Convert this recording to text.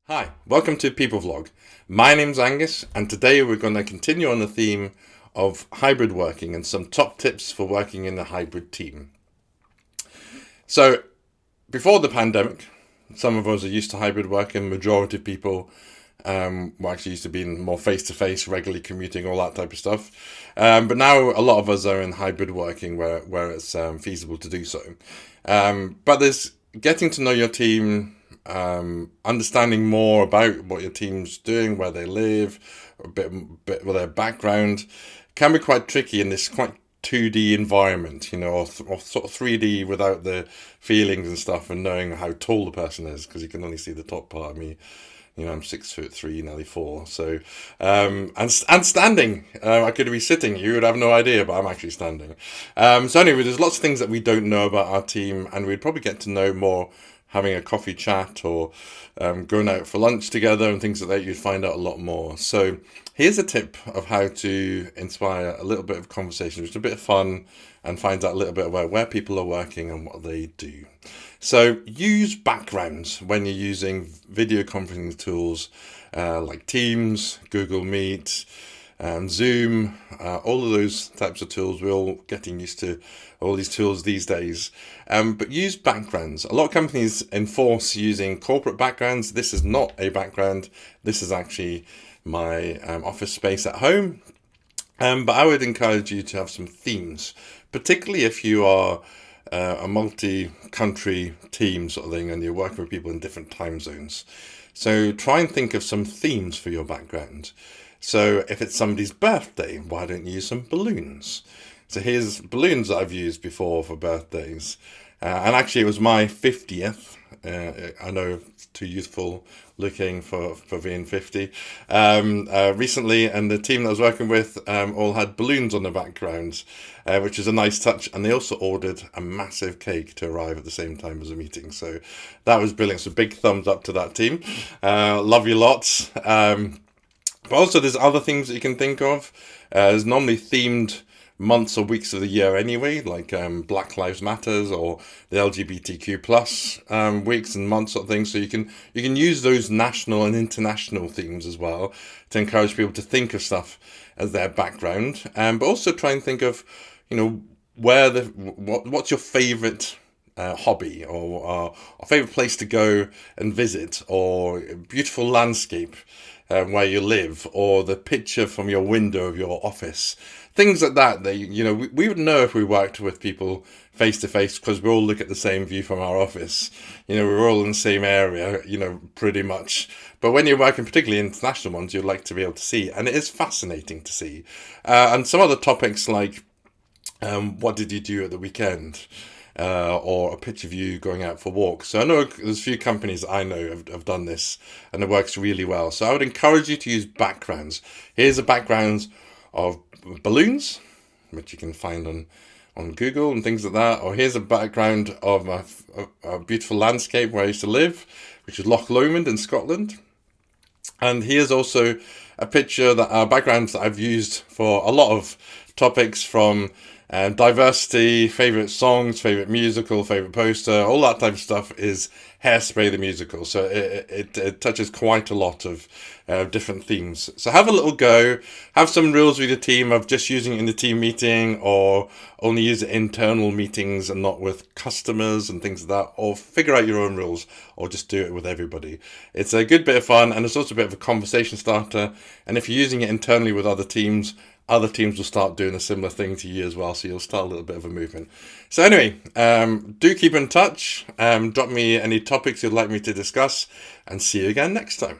Hi, welcome to People Vlog. My name's Angus, and today we're going to continue on the theme of hybrid working and some top tips for working in a hybrid team. So, before the pandemic, some of us are used to hybrid working. Majority of people were actually used to being more face-to-face, regularly commuting, all that type of stuff. But now a lot of us are in hybrid working where it's feasible to do so. But there's getting to know your team, understanding more about what your team's doing, where they live, a bit with their background, can be quite tricky in this quite 2D environment, or sort of 3D without the feelings and stuff, and knowing how tall the person is, because you can only see the top part of me. I'm 6'3", nearly 4. So, and standing. I could be sitting. You would have no idea, but I'm actually standing. So anyway, there's lots of things that we don't know about our team, and we'd probably get to know more having a coffee chat or going out for lunch together and things like that. You'd find out a lot more. So here's a tip of how to inspire a little bit of conversation, which is a bit of fun, and find out a little bit about where people are working and what they do. So use backgrounds when you're using video conferencing tools like Teams, Google Meet, Zoom, all of those types of tools. We're all getting used to all these tools these days. But use backgrounds. A lot of companies enforce using corporate backgrounds. This is not a background. This is actually my office space at home. But I would encourage you to have some themes, particularly if you are a multi-country team sort of thing and you're working with people in different time zones. So try and think of some themes for your background. So if it's somebody's birthday, why don't you use some balloons? So here's balloons that I've used before for birthdays. And actually it was my 50th. I know it's too youthful looking for being 50. Recently, and the team that I was working with all had balloons on the background, which is a nice touch. And they also ordered a massive cake to arrive at the same time as the meeting. So that was brilliant. So big thumbs up to that team. Love you lots. But also there's other things that you can think of. There's normally themed months or weeks of the year anyway, like Black Lives Matters or the LGBTQ plus weeks and months sort of things. So you can use those national and international themes as well to encourage people to think of stuff as their background. But also try and think of, what's your favourite hobby or a favourite place to go and visit, or a beautiful landscape where you live, or the picture from your window of your office. Things like that, we would know if we worked with people face to face, because we all look at the same view from our office. We're all in the same area, pretty much. But when you're working, particularly international ones, you'd like to be able to see, and it is fascinating to see. And some other topics like, what did you do at the weekend? Or a picture of you going out for walks. So I know there's a few companies I know have done this, and it works really well. So I would encourage you to use backgrounds. Here's a background of balloons, which you can find on Google and things like that. Or here's a background of a beautiful landscape where I used to live, which is Loch Lomond in Scotland. And here's also a picture backgrounds that I've used for a lot of topics, from diversity, favourite songs, favourite musical, favourite poster, all that type of stuff is Hairspray the musical. So it touches quite a lot of different themes. So have a little go. Have some rules with your team of just using it in the team meeting, or only use it in internal meetings and not with customers and things like that. Or figure out your own rules, or just do it with everybody. It's a good bit of fun, and it's also a bit of a conversation starter. And if you're using it internally with other teams will start doing a similar thing to you as well, so you'll start a little bit of a movement. So anyway, do keep in touch, drop me any topics you'd like me to discuss, and see you again next time.